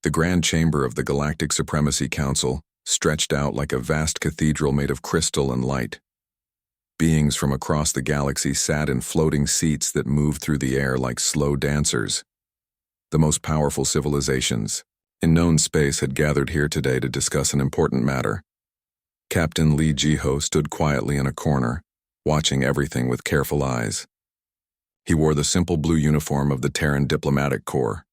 The grand chamber of the Galactic Supremacy Council stretched out like a vast cathedral made of crystal and light. Beings from across the galaxy sat in floating seats that moved through the air like slow dancers. The most powerful civilizations in known space had gathered here today to discuss an important matter. Captain Lee Jiho stood quietly in a corner, watching everything with careful eyes. He wore the simple blue uniform of the Terran Diplomatic Corps.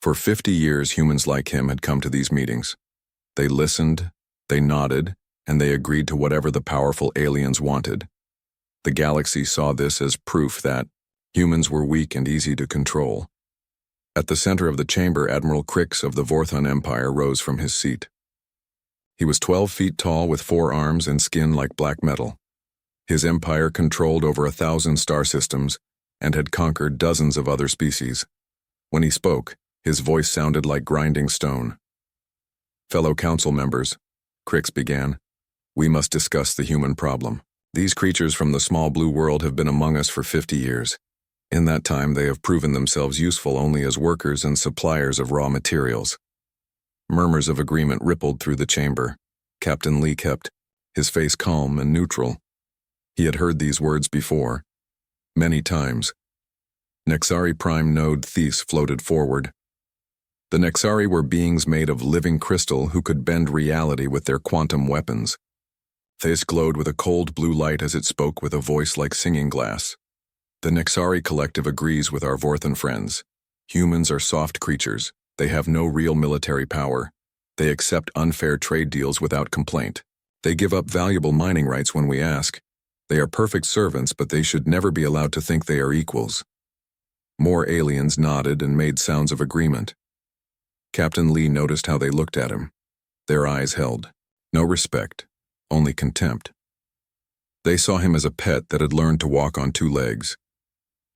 For 50 years, humans like him had come to these meetings. They listened, they nodded, and they agreed to whatever the powerful aliens wanted. The galaxy saw this as proof that humans were weak and easy to control. At the center of the chamber, Admiral Krix of the Vorthon Empire rose from his seat. He was 12 feet tall with 4 arms and skin like black metal. His empire controlled over 1,000 star systems and had conquered dozens of other species. When he spoke, his voice sounded like grinding stone. "Fellow council members," Krix began, "we must discuss the human problem. These creatures from the small blue world have been among us for 50 years. In that time, they have proven themselves useful only as workers and suppliers of raw materials." Murmurs of agreement rippled through the chamber. Captain Lee kept his face calm and neutral. He had heard these words before, many times. Nexari Prime Node Thys floated forward. The Nexari were beings made of living crystal who could bend reality with their quantum weapons. Thys glowed with a cold blue light as it spoke with a voice like singing glass. "The Nexari Collective agrees with our Vorthon friends. Humans are soft creatures. They have no real military power. They accept unfair trade deals without complaint. They give up valuable mining rights when we ask. They are perfect servants, but they should never be allowed to think they are equals." More aliens nodded and made sounds of agreement. Captain Lee noticed how they looked at him. Their eyes held. No respect, only contempt. They saw him as a pet that had learned to walk on 2 legs.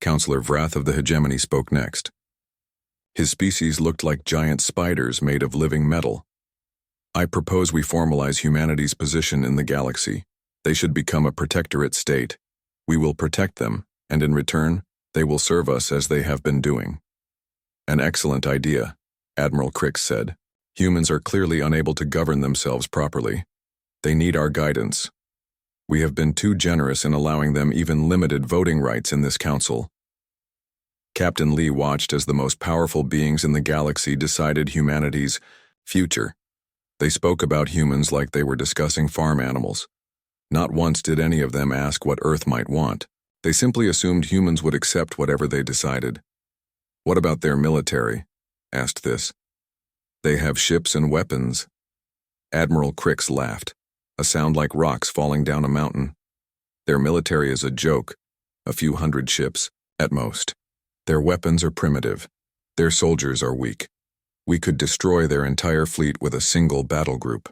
Counselor Vrath of the Hegemony spoke next. His species looked like giant spiders made of living metal. "I propose we formalize humanity's position in the galaxy. They should become a protectorate state. We will protect them, and in return, they will serve us as they have been doing." "An excellent idea," Admiral Krix said. "Humans are clearly unable to govern themselves properly. They need our guidance. We have been too generous in allowing them even limited voting rights in this council." Captain Lee watched as the most powerful beings in the galaxy decided humanity's future. They spoke about humans like they were discussing farm animals. Not once did any of them ask what Earth might want. They simply assumed humans would accept whatever they decided. "What about their military?" asked Thys. "They have ships and weapons." Admiral Krix laughed, a sound like rocks falling down a mountain. "Their military is a joke, a few hundred ships, at most. Their weapons are primitive. Their soldiers are weak. We could destroy their entire fleet with a single battle group.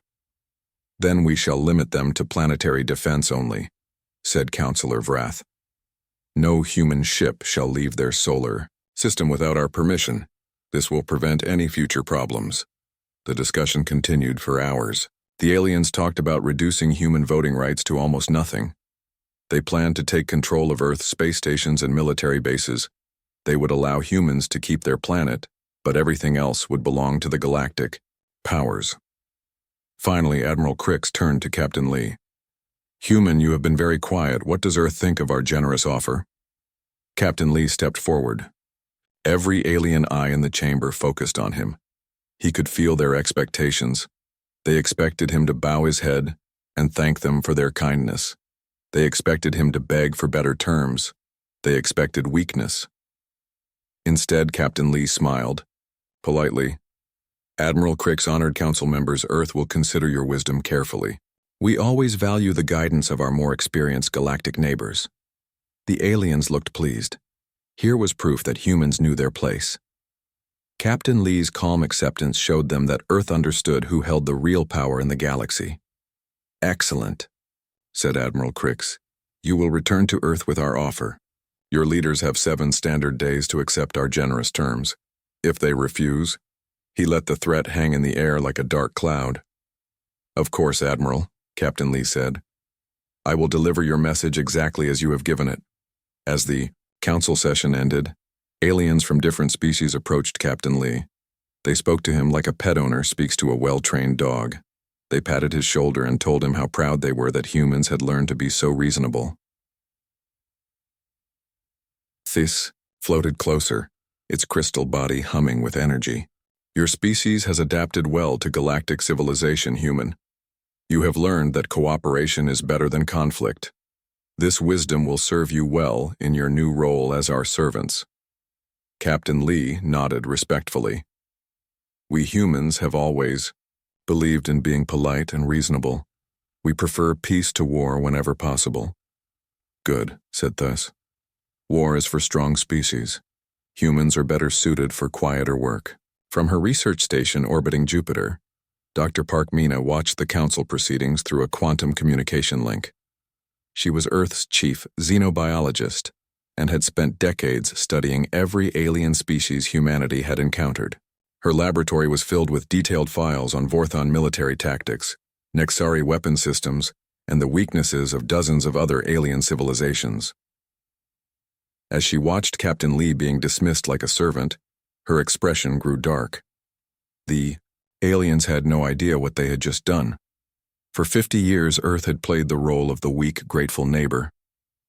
Then we shall limit them to planetary defense only," said Counselor Vrath. "No human ship shall leave their solar system without our permission. This will prevent any future problems." The discussion continued for hours. The aliens talked about reducing human voting rights to almost nothing. They planned to take control of Earth's space stations and military bases. They would allow humans to keep their planet, but everything else would belong to the galactic powers. Finally, Admiral Krix turned to Captain Lee. "Human, you have been very quiet. What does Earth think of our generous offer?" Captain Lee stepped forward. Every alien eye in the chamber focused on him. He could feel their expectations. They expected him to bow his head and thank them for their kindness. They expected him to beg for better terms. They expected weakness. Instead, Captain Lee smiled, politely. "Admiral Krix, honored council members, Earth will consider your wisdom carefully. We always value the guidance of our more experienced galactic neighbors." The aliens looked pleased. Here was proof that humans knew their place. Captain Lee's calm acceptance showed them that Earth understood who held the real power in the galaxy. "Excellent," said Admiral Krix. "You will return to Earth with our offer. Your leaders have 7 standard days to accept our generous terms. If they refuse," he let the threat hang in the air like a dark cloud. "Of course, Admiral," Captain Lee said. "I will deliver your message exactly as you have given it." As the council session ended, aliens from different species approached Captain Lee. They spoke to him like a pet owner speaks to a well-trained dog. They patted his shoulder and told him how proud they were that humans had learned to be so reasonable. Thys floated closer, its crystal body humming with energy. Your species has adapted well to galactic civilization, human. You have learned that cooperation is better than conflict. This wisdom will serve you well in your new role as our servants. Captain Lee nodded respectfully. We humans have always believed in being polite and reasonable. We prefer peace to war whenever possible. Good, said Thys. War is for strong species. Humans are better suited for quieter work. From her research station orbiting Jupiter, Dr. Park Mina watched the council proceedings through a quantum communication link. She was Earth's chief xenobiologist and had spent decades studying every alien species humanity had encountered. Her laboratory was filled with detailed files on Vorthon military tactics, Nexari weapon systems, and the weaknesses of dozens of other alien civilizations. As she watched Captain Lee being dismissed like a servant, her expression grew dark. The aliens had no idea what they had just done. For 50 years, Earth had played the role of the weak, grateful neighbor.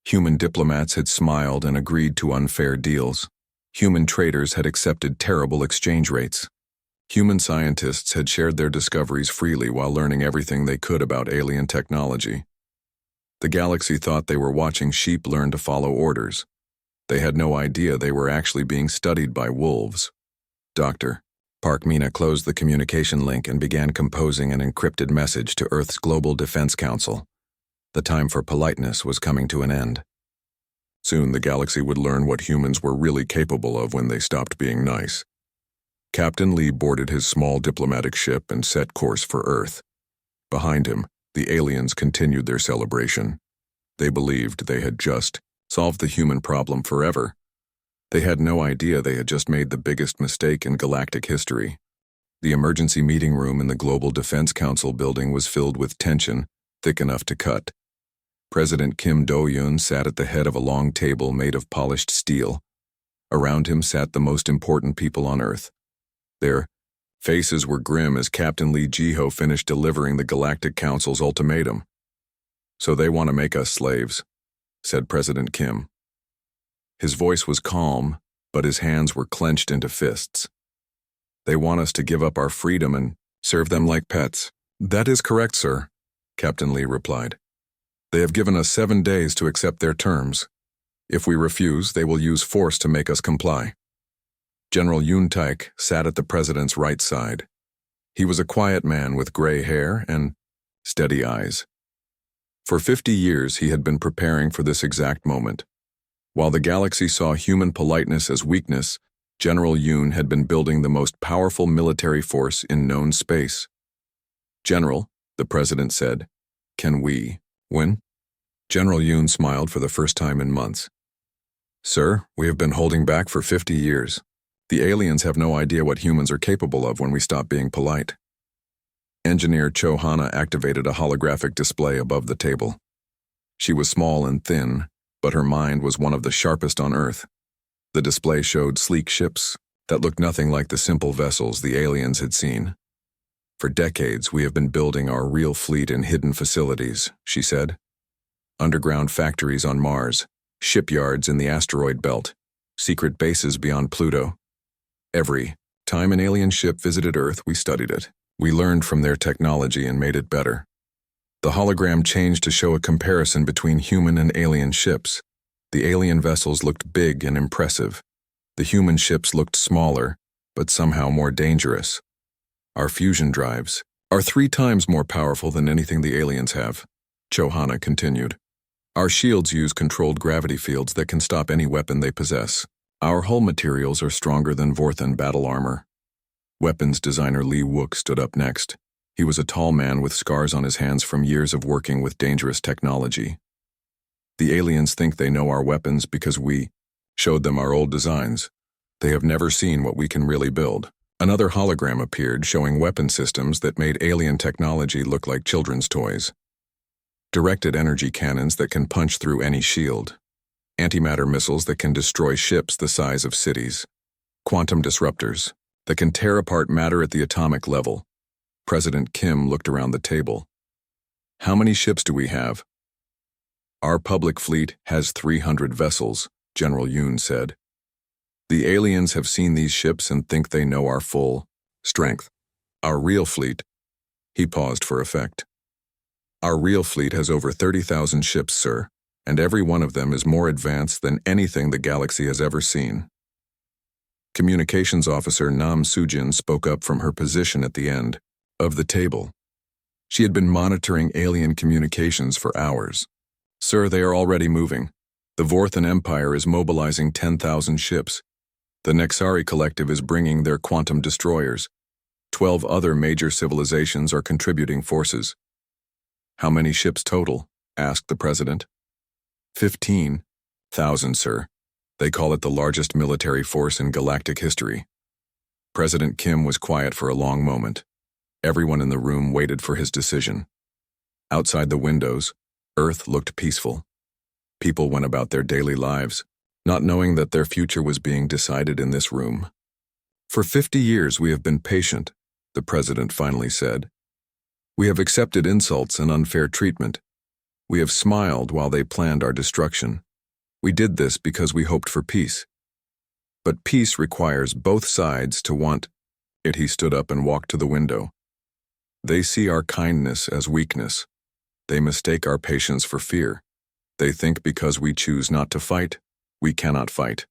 Human diplomats had smiled and agreed to unfair deals. Human traders had accepted terrible exchange rates. Human scientists had shared their discoveries freely while learning everything they could about alien technology. The galaxy thought they were watching sheep learn to follow orders. They had no idea they were actually being studied by wolves. Dr. Park Mina closed the communication link and began composing an encrypted message to Earth's Global Defense Council. The time for politeness was coming to an end. Soon the galaxy would learn what humans were really capable of when they stopped being nice. Captain Lee boarded his small diplomatic ship and set course for Earth. Behind him, the aliens continued their celebration. They believed they had just solved the human problem forever. They had no idea they had just made the biggest mistake in galactic history. The emergency meeting room in the Global Defense Council building was filled with tension, thick enough to cut. President Kim Do-yoon sat at the head of a long table made of polished steel. Around him sat the most important people on Earth. Their faces were grim as Captain Lee Ji-ho finished delivering the Galactic Council's ultimatum. "So they want to make us slaves," said President Kim. His voice was calm, but his hands were clenched into fists. "They want us to give up our freedom and serve them like pets." "That is correct, sir," Captain Lee replied. "They have given us 7 days to accept their terms. If we refuse, they will use force to make us comply." General Yoon Taek sat at the president's right side. He was a quiet man with gray hair and steady eyes. For 50 years, he had been preparing for this exact moment. While the galaxy saw human politeness as weakness, General Yoon had been building the most powerful military force in known space. "General," the president said, "can we win?" General Yoon smiled for the first time in months. "Sir, we have been holding back for 50 years. The aliens have no idea what humans are capable of when we stop being polite." Engineer Cho Hana activated a holographic display above the table. She was small and thin, but her mind was one of the sharpest on Earth. The display showed sleek ships that looked nothing like the simple vessels the aliens had seen. "For decades, we have been building our real fleet in hidden facilities," she said. "Underground factories on Mars, shipyards in the asteroid belt, secret bases beyond Pluto. Every time an alien ship visited Earth, we studied it. We learned from their technology and made it better." The hologram changed to show a comparison between human and alien ships. The alien vessels looked big and impressive. The human ships looked smaller, but somehow more dangerous. "Our fusion drives are 3 times more powerful than anything the aliens have," Cho Hana continued. "Our shields use controlled gravity fields that can stop any weapon they possess. Our hull materials are stronger than Vorthon battle armor." Weapons designer Lee Wook stood up next. He was a tall man with scars on his hands from years of working with dangerous technology. "The aliens think they know our weapons because we showed them our old designs. They have never seen what we can really build." Another hologram appeared showing weapon systems that made alien technology look like children's toys. Directed energy cannons that can punch through any shield. Antimatter missiles that can destroy ships the size of cities. Quantum disruptors. that can tear apart matter at the atomic level. President Kim looked around the table. How many ships do we have? Our public fleet has 300 vessels, General Yoon said. The aliens have seen these ships and think they know our full strength. Our real fleet, he paused for effect. Our real fleet has over 30,000 ships, sir, and every one of them is more advanced than anything the galaxy has ever seen. Communications Officer Nam Sujin spoke up from her position at the end of the table. She had been monitoring alien communications for hours. Sir, they are already moving. The Vorthan Empire is mobilizing 10,000 ships. The Nexari Collective is bringing their quantum destroyers. 12 other major civilizations are contributing forces. How many ships total? Asked the president. 15,000, sir. They call it the largest military force in galactic history. President Kim was quiet for a long moment. Everyone in the room waited for his decision. Outside the windows, Earth looked peaceful. People went about their daily lives, not knowing that their future was being decided in this room. For 50 years we have been patient, the president finally said. We have accepted insults and unfair treatment. We have smiled while they planned our destruction. We did this because we hoped for peace. But peace requires both sides to want it. He stood up and walked to the window. They see our kindness as weakness. They mistake our patience for fear. They think because we choose not to fight, we cannot fight.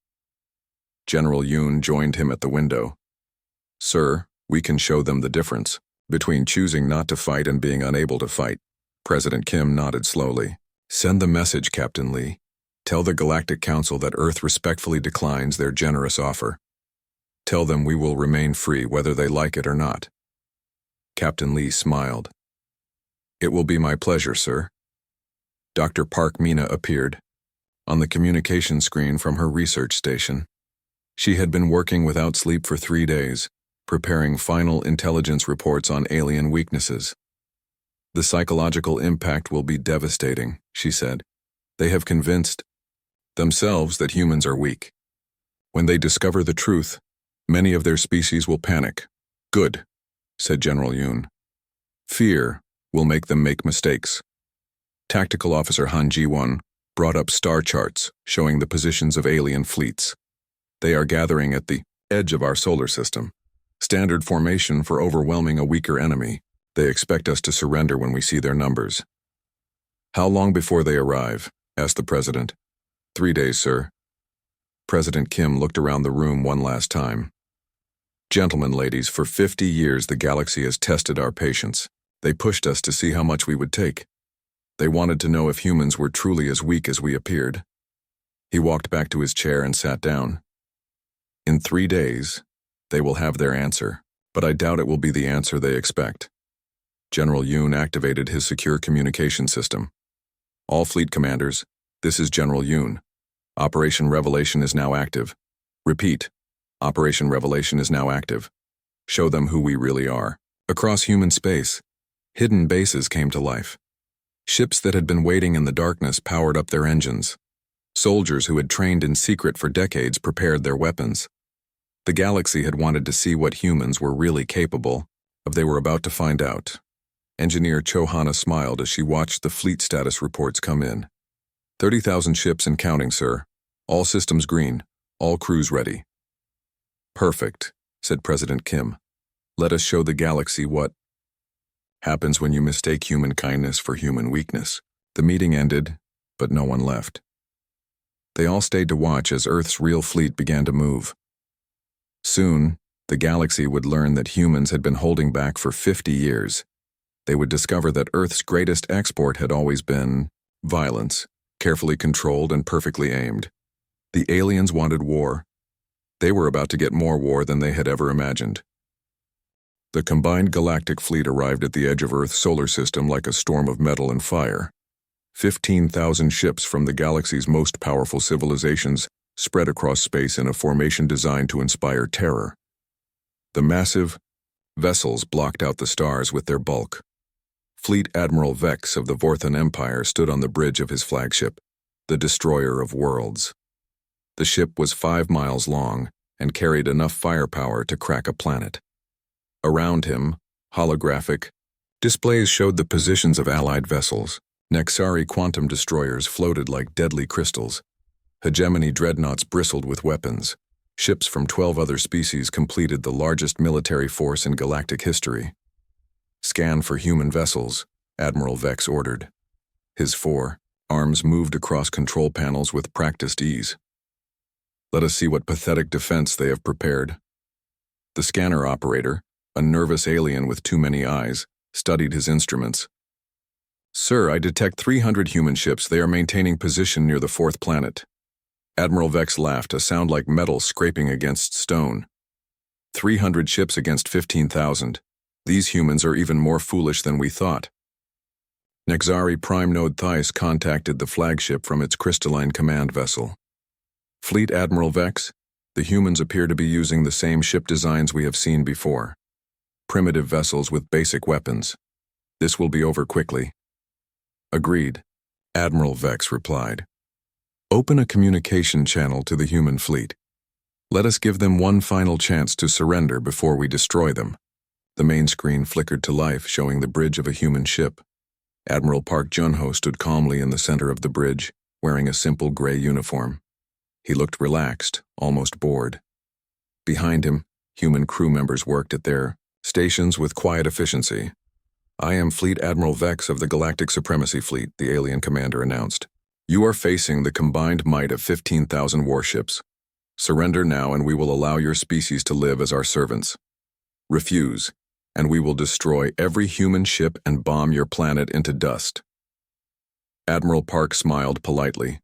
General Yoon joined him at the window. Sir, we can show them the difference between choosing not to fight and being unable to fight. President Kim nodded slowly. Send the message, Captain Lee. Tell the Galactic Council that Earth respectfully declines their generous offer. Tell them we will remain free whether they like it or not. Captain Lee smiled. It will be my pleasure, sir. Dr. Park Mina appeared on the communication screen from her research station. She had been working without sleep for 3 days, preparing final intelligence reports on alien weaknesses. The psychological impact will be devastating, she said. They have convinced themselves that humans are weak. When they discover the truth, many of their species will panic. Good, said General Yoon. Fear will make them make mistakes. Tactical Officer Han Ji-won brought up star charts showing the positions of alien fleets. They are gathering at the edge of our solar system. Standard formation for overwhelming a weaker enemy. They expect us to surrender when we see their numbers. How long before they arrive? Asked the president. 3 days, sir. President Kim looked around the room one last time. Gentlemen, ladies, for 50 years the galaxy has tested our patience. They pushed us to see how much we would take. They wanted to know if humans were truly as weak as we appeared. He walked back to his chair and sat down. In 3 days, they will have their answer, but I doubt it will be the answer they expect. General Yoon activated his secure communication system. All fleet commanders, this is General Yoon. Operation Revelation is now active. Repeat, Operation Revelation is now active. Show them who we really are. Across human space, hidden bases came to life. Ships that had been waiting in the darkness powered up their engines. Soldiers who had trained in secret for decades prepared their weapons. The galaxy had wanted to see what humans were really capable of. They were about to find out. Engineer Cho Hana smiled as she watched the fleet status reports come in. 30,000 ships and counting, sir. All systems green. All crews ready. Perfect, said President Kim. Let us show the galaxy what happens when you mistake human kindness for human weakness. The meeting ended, but no one left. They all stayed to watch as Earth's real fleet began to move. Soon, the galaxy would learn that humans had been holding back for 50 years. They would discover that Earth's greatest export had always been violence, carefully controlled and perfectly aimed. The aliens wanted war. They were about to get more war than they had ever imagined. The combined galactic fleet arrived at the edge of Earth's solar system like a storm of metal and fire. 15,000 ships from the galaxy's most powerful civilizations spread across space in a formation designed to inspire terror. The massive vessels blocked out the stars with their bulk. Fleet Admiral Vex of the Vorthan Empire stood on the bridge of his flagship, the Destroyer of Worlds. The ship was 5 miles long, and carried enough firepower to crack a planet. Around him, holographic displays showed the positions of allied vessels. Nexari quantum destroyers floated like deadly crystals. Hegemony dreadnoughts bristled with weapons. Ships from 12 other species completed the largest military force in galactic history. "Scan for human vessels," Admiral Vex ordered. His arms moved across control panels with practiced ease. "Let us see what pathetic defense they have prepared." The scanner operator, a nervous alien with too many eyes, studied his instruments. "Sir, I detect 300 human ships. They are maintaining position near the 4th planet." Admiral Vex laughed, a sound like metal scraping against stone. 300 ships against 15,000. These humans are even more foolish than we thought. Nexari Prime Node Thais contacted the flagship from its crystalline command vessel. "Fleet Admiral Vex, the humans appear to be using the same ship designs we have seen before. Primitive vessels with basic weapons. This will be over quickly." "Agreed," Admiral Vex replied. "Open a communication channel to the human fleet. Let us give them one final chance to surrender before we destroy them." The main screen flickered to life, showing the bridge of a human ship. Admiral Park Jun-ho stood calmly in the center of the bridge, wearing a simple gray uniform. He looked relaxed, almost bored. Behind him, human crew members worked at their stations with quiet efficiency. "I am Fleet Admiral Vex of the Galactic Supremacy Fleet," the alien commander announced. "You are facing the combined might of 15,000 warships. Surrender now and we will allow your species to live as our servants. Refuse, and we will destroy every human ship and bomb your planet into dust." Admiral Park smiled politely.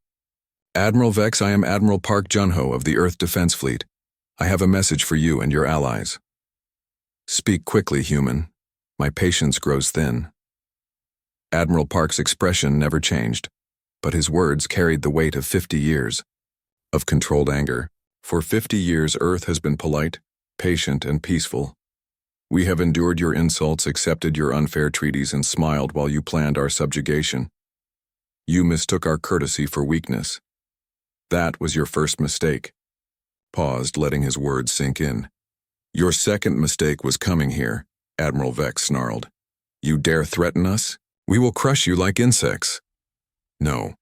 "Admiral Vex, I am Admiral Park Jun-ho of the Earth Defense Fleet. I have a message for you and your allies." "Speak quickly, human. My patience grows thin." Admiral Park's expression never changed, but his words carried the weight of 50 years of controlled anger. "For 50 years, Earth has been polite, patient, and peaceful. We have endured your insults, accepted your unfair treaties, and smiled while you planned our subjugation. You mistook our courtesy for weakness. That was your first mistake." Paused, letting his words sink in. "Your second mistake was coming here," Admiral Vex snarled. "You dare threaten us? We will crush you like insects." "No,"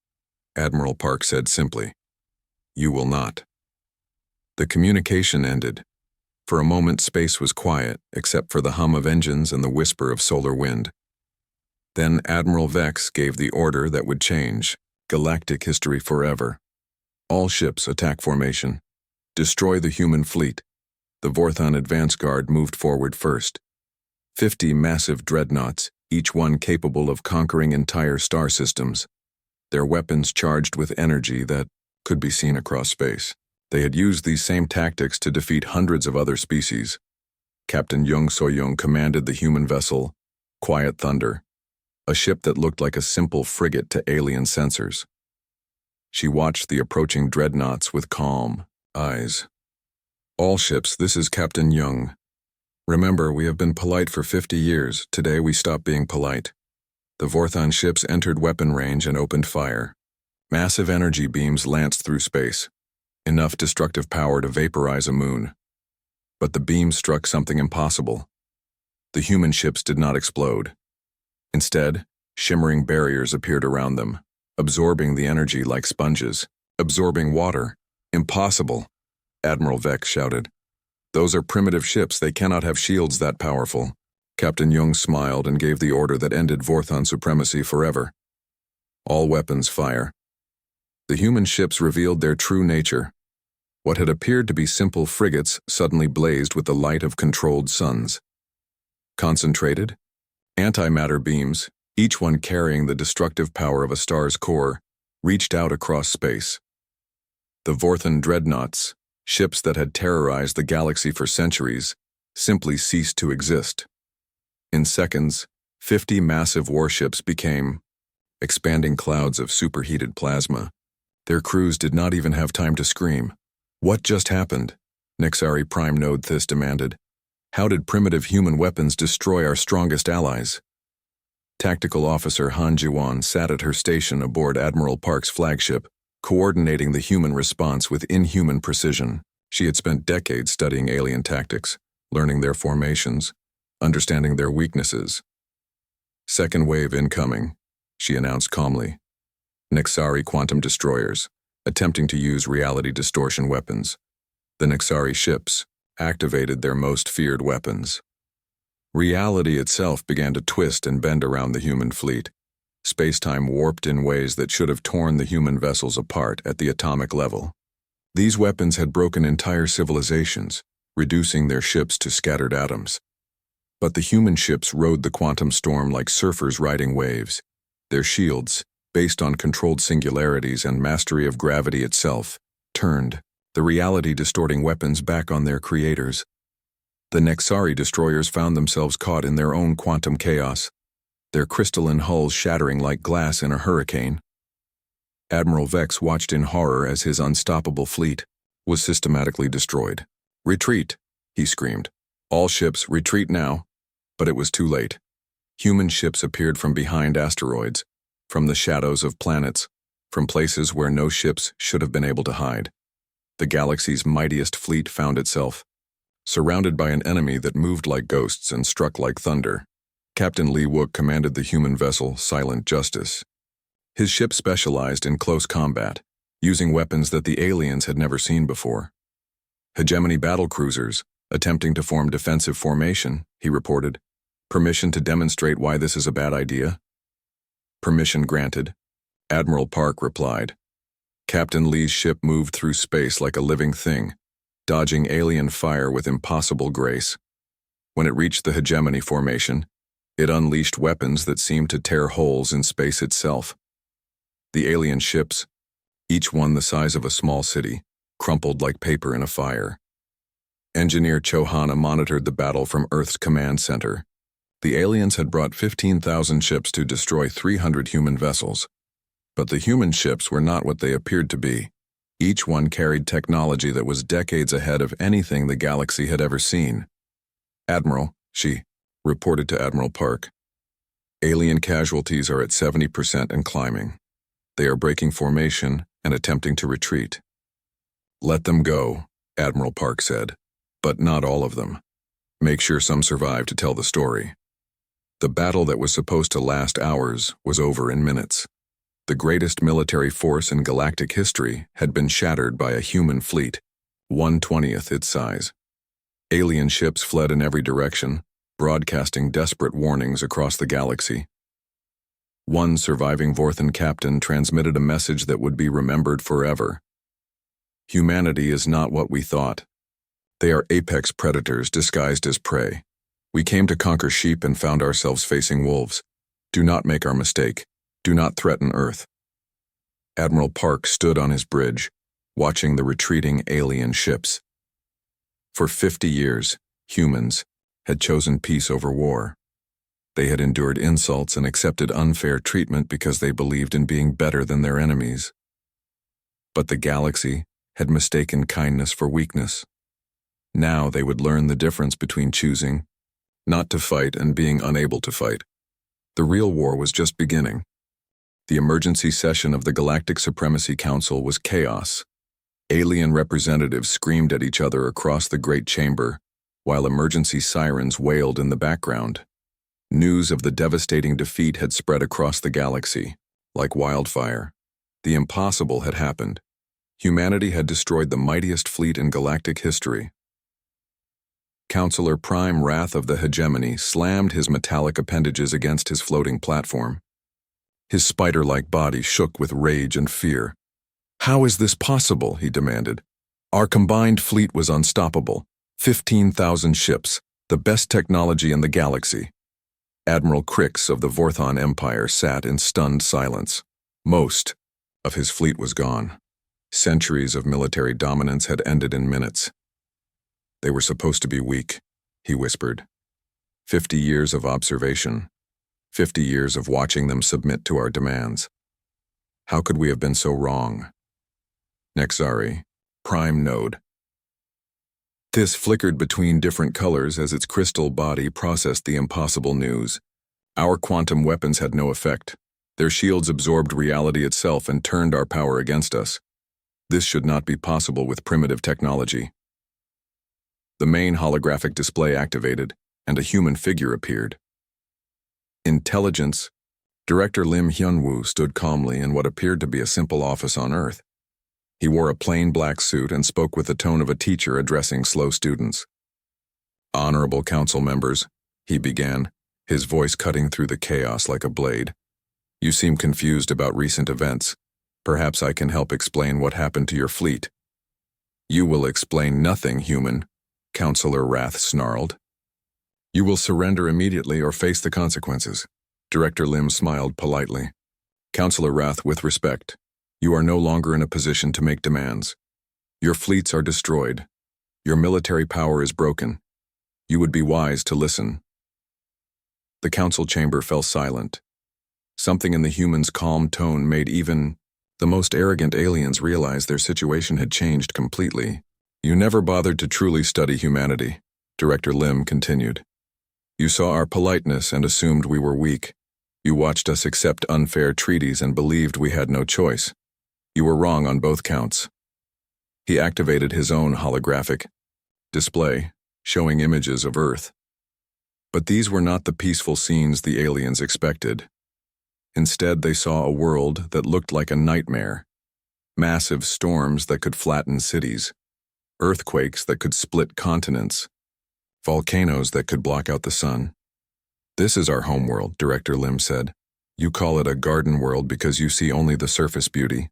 Admiral Park said simply. "You will not." The communication ended. For a moment, space was quiet, except for the hum of engines and the whisper of solar wind. Then Admiral Vex gave the order that would change galactic history forever. "All ships, attack formation. Destroy the human fleet." The Vorthon advance guard moved forward first. 50 massive dreadnoughts, each one capable of conquering entire star systems. Their weapons charged with energy that could be seen across space. They had used these same tactics to defeat hundreds of other species. Captain Jung So-young commanded the human vessel, Quiet Thunder, a ship that looked like a simple frigate to alien sensors. She watched the approaching dreadnoughts with calm eyes. "All ships, this is Captain Jung. Remember, we have been polite for 50 years. Today we stop being polite." The Vorthon ships entered weapon range and opened fire. Massive energy beams lanced through space, enough destructive power to vaporize a moon. But the beams struck something impossible. The human ships did not explode. Instead, shimmering barriers appeared around them, absorbing the energy like sponges. "Absorbing water. Impossible," Admiral Vex shouted. "Those are primitive ships. They cannot have shields that powerful." Captain Jung smiled and gave the order that ended Vorthon supremacy forever. "All weapons fire." The human ships revealed their true nature. What had appeared to be simple frigates suddenly blazed with the light of controlled suns. Concentrated, antimatter beams, each one carrying the destructive power of a star's core, reached out across space. The Vorthon dreadnoughts, ships that had terrorized the galaxy for centuries, simply ceased to exist. In seconds, 50 massive warships became expanding clouds of superheated plasma. Their crews did not even have time to scream. "What just happened?" Nexari Prime Node This demanded. "How did primitive human weapons destroy our strongest allies?" Tactical Officer Han Jiwan sat at her station aboard Admiral Park's flagship, coordinating the human response with inhuman precision. She had spent decades studying alien tactics, learning their formations, understanding their weaknesses. "Second wave incoming," she announced calmly. Nexari quantum destroyers, attempting to use reality distortion weapons. The Nexari ships activated their most feared weapons. Reality itself began to twist and bend around the human fleet. Space-time warped in ways that should have torn the human vessels apart at the atomic level. These weapons had broken entire civilizations, reducing their ships to scattered atoms. But the human ships rode the quantum storm like surfers riding waves. Their shields, based on controlled singularities and mastery of gravity itself, turned the reality-distorting weapons back on their creators. The Nexari destroyers found themselves caught in their own quantum chaos, their crystalline hulls shattering like glass in a hurricane. Admiral Vex watched in horror as his unstoppable fleet was systematically destroyed. "Retreat," he screamed. "All ships, retreat now." But it was too late. Human ships appeared from behind asteroids, from the shadows of planets, from places where no ships should have been able to hide. The galaxy's mightiest fleet found itself surrounded by an enemy that moved like ghosts and struck like thunder. Captain Lee Wook commanded the human vessel Silent Justice. His ship specialized in close combat, using weapons that the aliens had never seen before. "Hegemony battle cruisers, attempting to form defensive formation," he reported. "Permission to demonstrate why this is a bad idea?" "Permission granted," Admiral Park replied. Captain Lee's ship moved through space like a living thing, dodging alien fire with impossible grace. When it reached the hegemony formation, it unleashed weapons that seemed to tear holes in space itself. The alien ships, each one the size of a small city, crumpled like paper in a fire. Engineer Chohana monitored the battle from Earth's command center. The aliens had brought 15,000 ships to destroy 300 human vessels. But the human ships were not what they appeared to be. Each one carried technology that was decades ahead of anything the galaxy had ever seen. "Admiral," she reported to Admiral Park, "alien casualties are at 70% and climbing. They are breaking formation and attempting to retreat." "Let them go," Admiral Park said, "but not all of them. Make sure some survive to tell the story." The battle that was supposed to last hours was over in minutes. The greatest military force in galactic history had been shattered by a human fleet, 1/20th its size. Alien ships fled in every direction, broadcasting desperate warnings across the galaxy. One surviving Vorthan captain transmitted a message that would be remembered forever. "Humanity is not what we thought. They are apex predators disguised as prey. We came to conquer sheep and found ourselves facing wolves. Do not make our mistake. Do not threaten Earth." Admiral Park stood on his bridge, watching the retreating alien ships. For 50 years, humans had chosen peace over war. They had endured insults and accepted unfair treatment because they believed in being better than their enemies. But the galaxy had mistaken kindness for weakness. Now they would learn the difference between choosing not to fight and being unable to fight. The real war was just beginning. The emergency session of the Galactic Supremacy Council was chaos. Alien representatives screamed at each other across the Great Chamber, while emergency sirens wailed in the background. News of the devastating defeat had spread across the galaxy, like wildfire. The impossible had happened. Humanity had destroyed the mightiest fleet in galactic history. Counselor Prime Wrath of the Hegemony slammed his metallic appendages against his floating platform. His spider-like body shook with rage and fear. "How is this possible?" he demanded. "Our combined fleet was unstoppable. 15,000 ships, the best technology in the galaxy." Admiral Crix of the Vorthon Empire sat in stunned silence. Most of his fleet was gone. Centuries of military dominance had ended in minutes. "They were supposed to be weak," he whispered. 50 years of observation. 50 years of watching them submit to our demands. How could we have been so wrong? Nexari, prime node. This flickered between different colors as its crystal body processed the impossible news. Our quantum weapons had no effect. Their shields absorbed reality itself and turned our power against us. This should not be possible with primitive technology. The main holographic display activated, and a human figure appeared. Intelligence. Director Lim Hyun-woo stood calmly in what appeared to be a simple office on Earth. He wore a plain black suit and spoke with the tone of a teacher addressing slow students. "Honorable council members," he began, his voice cutting through the chaos like a blade. "You seem confused about recent events. Perhaps I can help explain what happened to your fleet." "You will explain nothing, human," Councillor Wrath snarled. "You will surrender immediately or face the consequences." Director Lim smiled politely. "Councillor Wrath, with respect, you are no longer in a position to make demands. Your fleets are destroyed. Your military power is broken. You would be wise to listen." The council chamber fell silent. Something in the humans' calm tone made even the most arrogant aliens realize their situation had changed completely. "You never bothered to truly study humanity," Director Lim continued. "You saw our politeness and assumed we were weak. You watched us accept unfair treaties and believed we had no choice. You were wrong on both counts." He activated his own holographic display, showing images of Earth. But these were not the peaceful scenes the aliens expected. Instead, they saw a world that looked like a nightmare. Massive storms that could flatten cities, earthquakes that could split continents, volcanoes that could block out the sun. "This is our homeworld," Director Lim said. "You call it a garden world because you see only the surface beauty.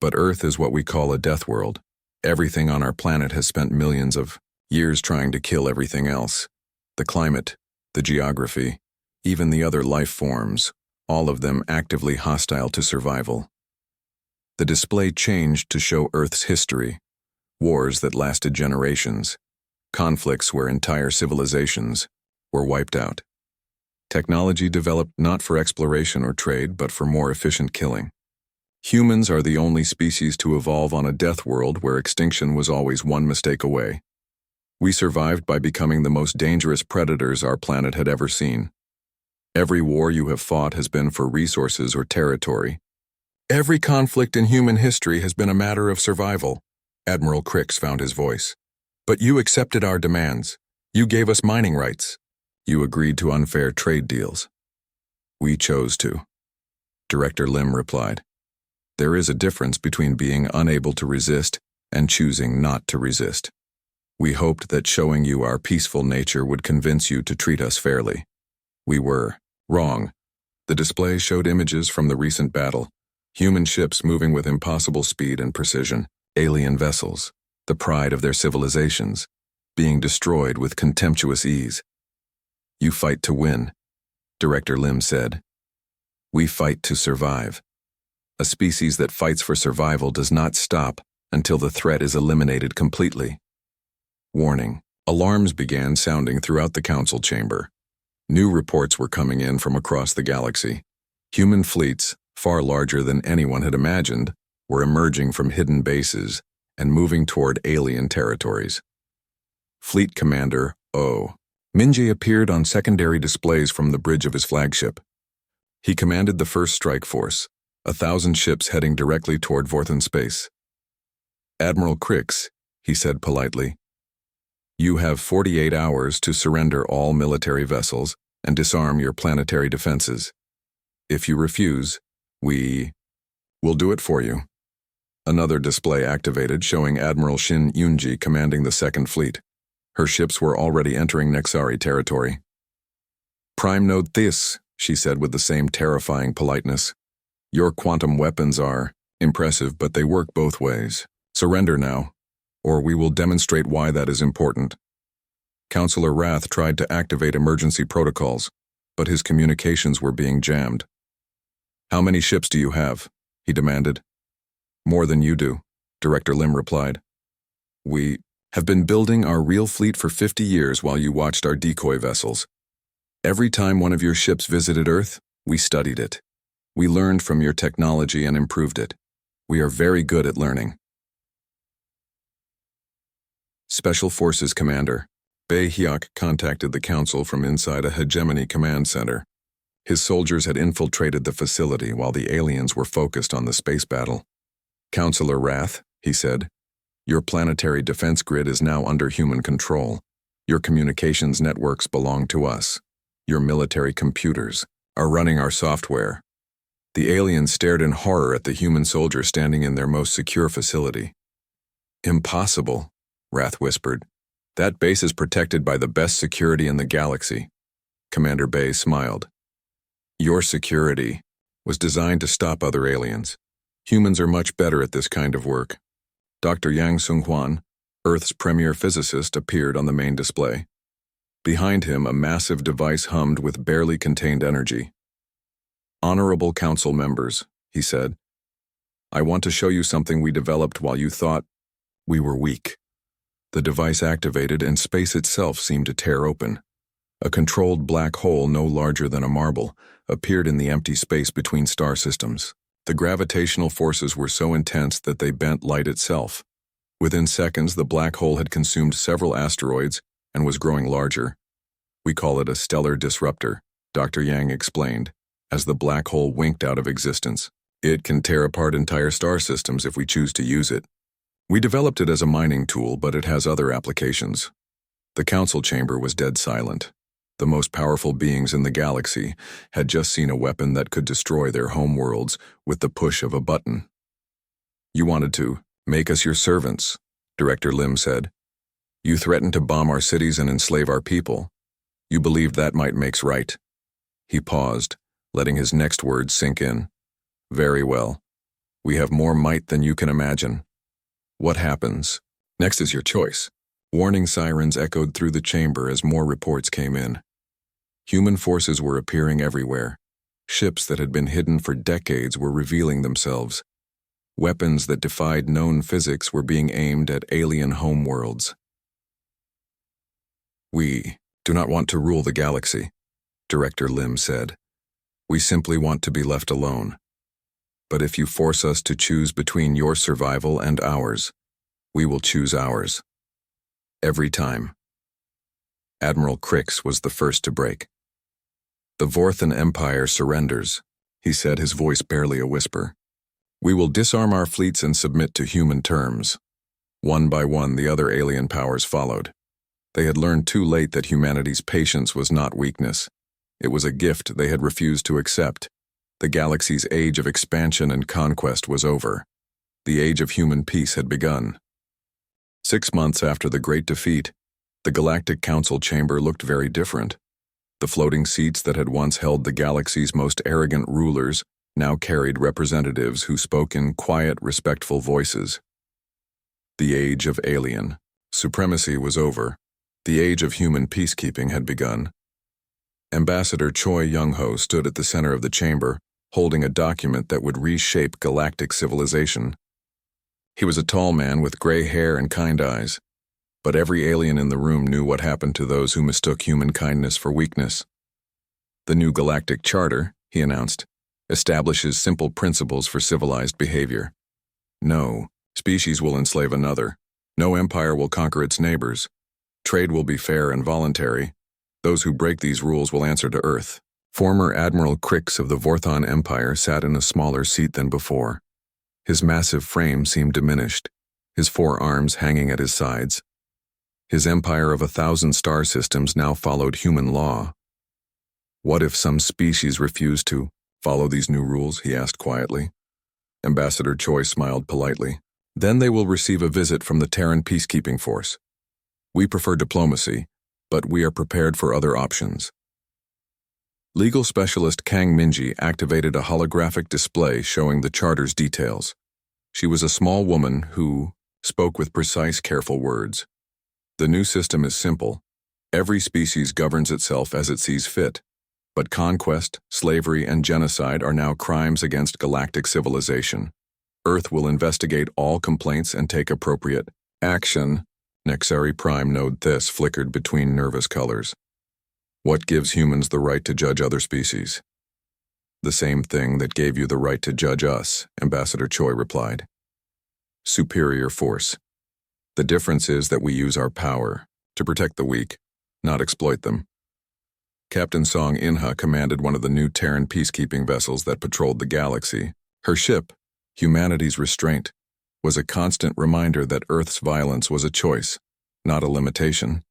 But Earth is what we call a death world. Everything on our planet has spent millions of years trying to kill everything else. The climate, the geography, even the other life forms, all of them actively hostile to survival." The display changed to show Earth's history, wars that lasted generations, conflicts where entire civilizations were wiped out. Technology developed not for exploration or trade, but for more efficient killing. Humans are the only species to evolve on a death world where extinction was always one mistake away. We survived by becoming the most dangerous predators our planet had ever seen. Every war you have fought has been for resources or territory. Every conflict in human history has been a matter of survival. Admiral Crix found his voice. "But you accepted our demands. You gave us mining rights. You agreed to unfair trade deals." "We chose to," Director Lim replied. "There is a difference between being unable to resist and choosing not to resist. We hoped that showing you our peaceful nature would convince you to treat us fairly. We were wrong." The display showed images from the recent battle. Human ships moving with impossible speed and precision, alien vessels, the pride of their civilizations, being destroyed with contemptuous ease. "You fight to win," Director Lim said. "We fight to survive. A species that fights for survival does not stop until the threat is eliminated completely." Warning. Alarms began sounding throughout the council chamber. New reports were coming in from across the galaxy. Human fleets, far larger than anyone had imagined, were emerging from hidden bases and moving toward alien territories. Fleet Commander O. Minji appeared on secondary displays from the bridge of his flagship. He commanded the first strike force, 1,000 ships heading directly toward Vorthen space. "Admiral Crix," he said politely, "you have 48 hours to surrender all military vessels and disarm your planetary defenses. If you refuse, we will do it for you." Another display activated showing Admiral Shin Yunji commanding the Second Fleet. Her ships were already entering Nexari territory. "Prime note this," she said with the same terrifying politeness. "Your quantum weapons are impressive, but they work both ways. Surrender now, or we will demonstrate why that is important." Councillor Wrath tried to activate emergency protocols, but his communications were being jammed. "How many ships do you have?" he demanded. "More than you do," Director Lim replied. "We have been building our real fleet for 50 years while you watched our decoy vessels. Every time one of your ships visited Earth, we studied it. We learned from your technology and improved it. We are very good at learning." Special Forces Commander Bae Hyuk contacted the Council from inside a hegemony command center. His soldiers had infiltrated the facility while the aliens were focused on the space battle. "Councillor Wrath," he said, Your planetary defense grid is now under human control. Your communications networks belong to us. Your military computers are running our software." The aliens stared in horror at the human soldier standing in their most secure facility. "Impossible," Wrath whispered. "That base is protected by the best security in the galaxy." Commander Bay smiled. "Your security was designed to stop other aliens. Humans are much better at this kind of work." Dr. Yang Sung-hwan, Earth's premier physicist, appeared on the main display. Behind him, a massive device hummed with barely contained energy. "Honorable Council members," he said, "I want to show you something we developed while you thought we were weak." The device activated and space itself seemed to tear open. A controlled black hole no larger than a marble appeared in the empty space between star systems. The gravitational forces were so intense that they bent light itself. Within seconds, the black hole had consumed several asteroids and was growing larger. "We call it a stellar disruptor," Dr. Yang explained, as the black hole winked out of existence. "It can tear apart entire star systems if we choose to use it. We developed it as a mining tool, but it has other applications." The council chamber was dead silent. The most powerful beings in the galaxy had just seen a weapon that could destroy their homeworlds with the push of a button. "You wanted to make us your servants," Director Lim said. "You threatened to bomb our cities and enslave our people. You believed that might makes right." He paused, letting his next words sink in. "Very well. We have more might than you can imagine. What happens? Next is your choice." Warning sirens echoed through the chamber as more reports came in. Human forces were appearing everywhere. Ships that had been hidden for decades were revealing themselves. Weapons that defied known physics were being aimed at alien homeworlds. "We do not want to rule the galaxy," Director Lim said. "We simply want to be left alone. But if you force us to choose between your survival and ours, we will choose ours. Every time." Admiral Crix was the first to break. "The Vorthan Empire surrenders," he said, his voice barely a whisper. "We will disarm our fleets and submit to human terms." One by one, the other alien powers followed. They had learned too late that humanity's patience was not weakness. It was a gift they had refused to accept. The galaxy's age of expansion and conquest was over. The age of human peace had begun. 6 months after the Great Defeat, the Galactic Council chamber looked very different. The floating seats that had once held the galaxy's most arrogant rulers now carried representatives who spoke in quiet, respectful voices. The age of alien supremacy was over. The age of human peacekeeping had begun. Ambassador Choi Young-ho stood at the center of the chamber, holding a document that would reshape galactic civilization. He was a tall man with gray hair and kind eyes, but every alien in the room knew what happened to those who mistook human kindness for weakness. "The new Galactic Charter," he announced, "establishes simple principles for civilized behavior. No species will enslave another. No empire will conquer its neighbors. Trade will be fair and voluntary. Those who break these rules will answer to Earth." Former Admiral Crix of the Vorthan Empire sat in a smaller seat than before. His massive frame seemed diminished, his 4 arms hanging at his sides. His empire of 1,000 star systems now followed human law. "What if some species refused to follow these new rules?" he asked quietly. Ambassador Choi smiled politely. "Then they will receive a visit from the Terran peacekeeping force. We prefer diplomacy, but we are prepared for other options." Legal specialist Kang Minji activated a holographic display showing the charter's details. She was a small woman who spoke with precise, careful words. "The new system is simple. Every species governs itself as it sees fit, but conquest, slavery, and genocide are now crimes against galactic civilization. Earth will investigate all complaints and take appropriate action." Nexari Prime Node This flickered between nervous colors. "What gives humans the right to judge other species?" "The same thing that gave you the right to judge us," Ambassador Choi replied. "Superior force. The difference is that we use our power to protect the weak, not exploit them." Captain Song Inha commanded one of the new Terran peacekeeping vessels that patrolled the galaxy. Her ship, Humanity's Restraint, was a constant reminder that Earth's violence was a choice, not a limitation.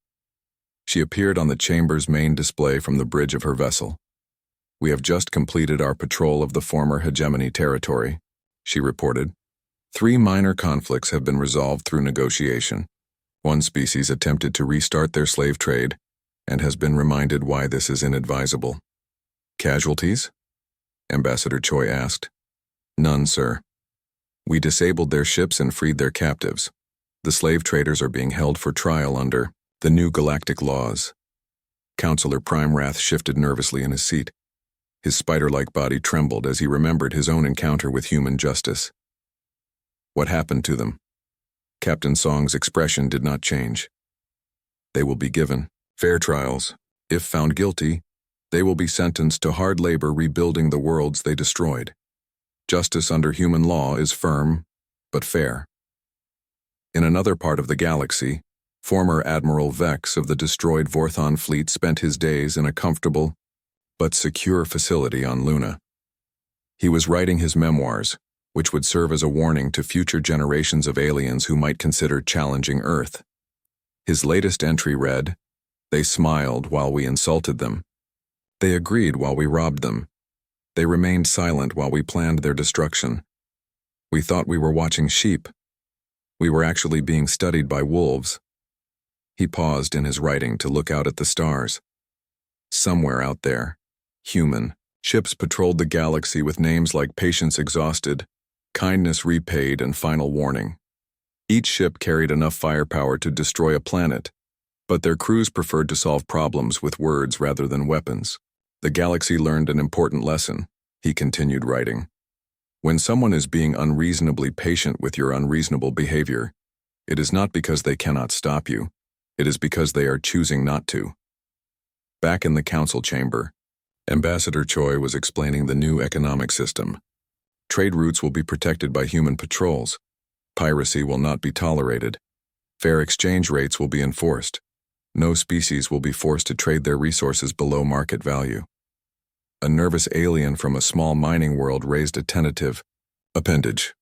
She appeared on the chamber's main display from the bridge of her vessel. "We have just completed our patrol of the former hegemony territory," she reported. "3 minor conflicts have been resolved through negotiation. One species attempted to restart their slave trade and has been reminded why this is inadvisable." "Casualties?" Ambassador Choi asked. "None, sir. We disabled their ships and freed their captives. The slave traders are being held for trial under the new galactic laws." Counselor Primerath shifted nervously in his seat. His spider-like body trembled as he remembered his own encounter with human justice. "What happened to them?" Captain Song's expression did not change. "They will be given fair trials. If found guilty, they will be sentenced to hard labor rebuilding the worlds they destroyed. Justice under human law is firm, but fair." In another part of the galaxy, former Admiral Vex of the destroyed Vorthon fleet spent his days in a comfortable but secure facility on Luna. He was writing his memoirs, which would serve as a warning to future generations of aliens who might consider challenging Earth. His latest entry read, "They smiled while we insulted them. They agreed while we robbed them. They remained silent while we planned their destruction. We thought we were watching sheep. We were actually being studied by wolves." He paused in his writing to look out at the stars. Somewhere out there, human ships patrolled the galaxy with names like Patience Exhausted, Kindness Repaid, and Final Warning. Each ship carried enough firepower to destroy a planet, but their crews preferred to solve problems with words rather than weapons. "The galaxy learned an important lesson," he continued writing. "When someone is being unreasonably patient with your unreasonable behavior, it is not because they cannot stop you. It is because they are choosing not to." Back in the council chamber, Ambassador Choi was explaining the new economic system. Trade routes will be protected by human patrols. Piracy will not be tolerated. Fair exchange rates will be enforced. No species will be forced to trade their resources below market value. A nervous alien from a small mining world raised a tentative appendage.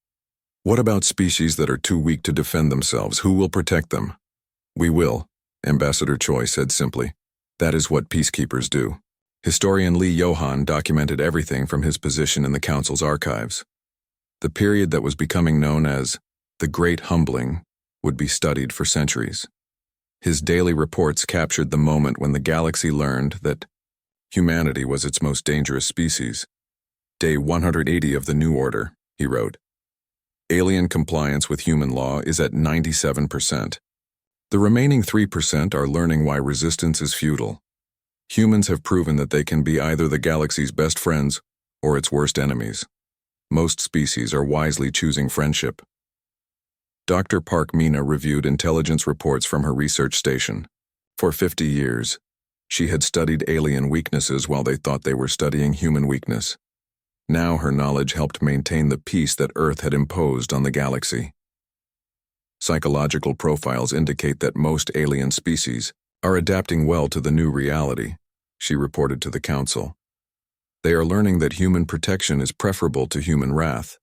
"What about species that are too weak to defend themselves? Who will protect them?" "We will," Ambassador Choi said simply. "That is what peacekeepers do." Historian Lee Johan documented everything from his position in the Council's archives. The period that was becoming known as the Great Humbling would be studied for centuries. His daily reports captured the moment when the galaxy learned that humanity was its most dangerous species. "Day 180 of the New Order," he wrote. "Alien compliance with human law is at 97%. The remaining 3% are learning why resistance is futile. Humans have proven that they can be either the galaxy's best friends or its worst enemies. Most species are wisely choosing friendship." Dr. Park Mina reviewed intelligence reports from her research station. For 50 years, she had studied alien weaknesses while they thought they were studying human weakness. Now her knowledge helped maintain the peace that Earth had imposed on the galaxy. Psychological profiles indicate that most alien species are adapting well to the new reality, she reported to the Council. They are learning that human protection is preferable to human wrath.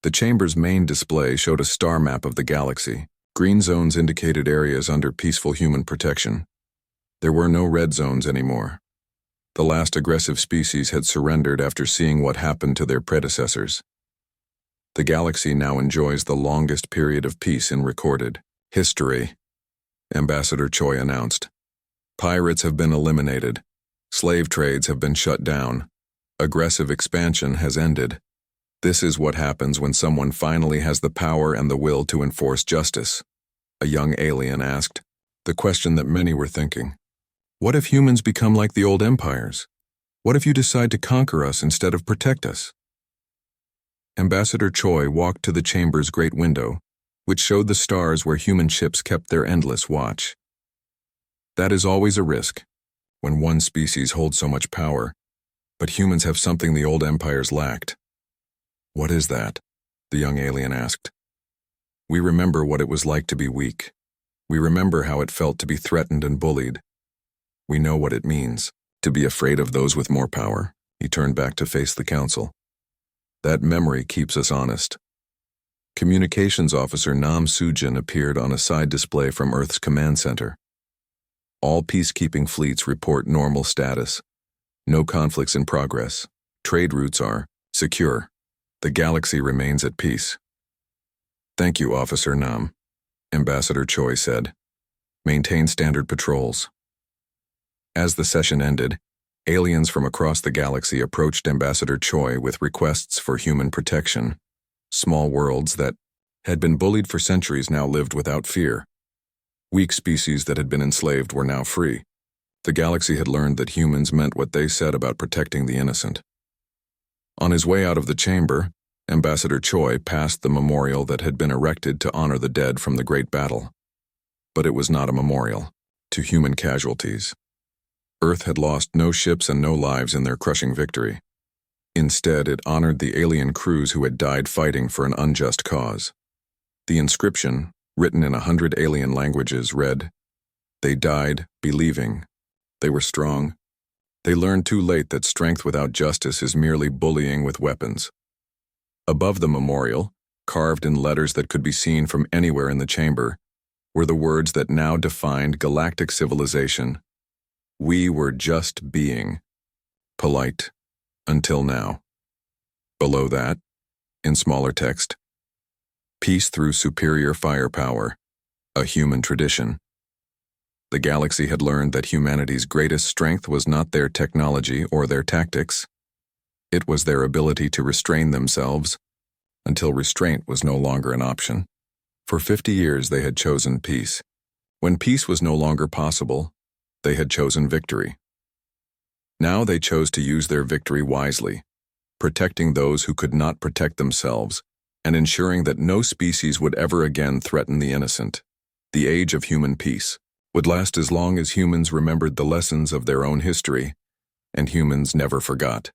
The chamber's main display showed a star map of the galaxy. Green zones indicated areas under peaceful human protection. There were no red zones anymore. The last aggressive species had surrendered after seeing what happened to their predecessors. The galaxy now enjoys the longest period of peace in recorded history, Ambassador Choi announced. Pirates have been eliminated. Slave trades have been shut down. Aggressive expansion has ended. This is what happens when someone finally has the power and the will to enforce justice, a young alien asked, the question that many were thinking. What if humans become like the old empires? What if you decide to conquer us instead of protect us? Ambassador Choi walked to the chamber's great window, which showed the stars where human ships kept their endless watch. That is always a risk, when one species holds so much power, but humans have something the old empires lacked. What is that? The young alien asked. We remember what it was like to be weak. We remember how it felt to be threatened and bullied. We know what it means, to be afraid of those with more power. He turned back to face the council. That memory keeps us honest. Communications Officer Nam Sujin appeared on a side display from Earth's command center. All peacekeeping fleets report normal status. No conflicts in progress. Trade routes are secure. The galaxy remains at peace. Thank you, Officer Nam, Ambassador Choi said. Maintain standard patrols. As the session ended, aliens from across the galaxy approached Ambassador Choi with requests for human protection. Small worlds that had been bullied for centuries now lived without fear. Weak species that had been enslaved were now free. The galaxy had learned that humans meant what they said about protecting the innocent. On his way out of the chamber, Ambassador Choi passed the memorial that had been erected to honor the dead from the Great Battle. But it was not a memorial to human casualties. Earth had lost no ships and no lives in their crushing victory. Instead, it honored the alien crews who had died fighting for an unjust cause. The inscription, written in 100 alien languages, read, "They died believing. They were strong. They learned too late that strength without justice is merely bullying with weapons." Above the memorial, carved in letters that could be seen from anywhere in the chamber, were the words that now defined galactic civilization. We were just being. Polite. Until now. Below that, in smaller text, peace through superior firepower, a human tradition. The galaxy had learned that humanity's greatest strength was not their technology or their tactics. It was their ability to restrain themselves until restraint was no longer an option. For 50 years they had chosen peace. When peace was no longer possible, they had chosen victory. Now they chose to use their victory wisely, protecting those who could not protect themselves and ensuring that no species would ever again threaten the innocent. The age of human peace would last as long as humans remembered the lessons of their own history, and humans never forgot.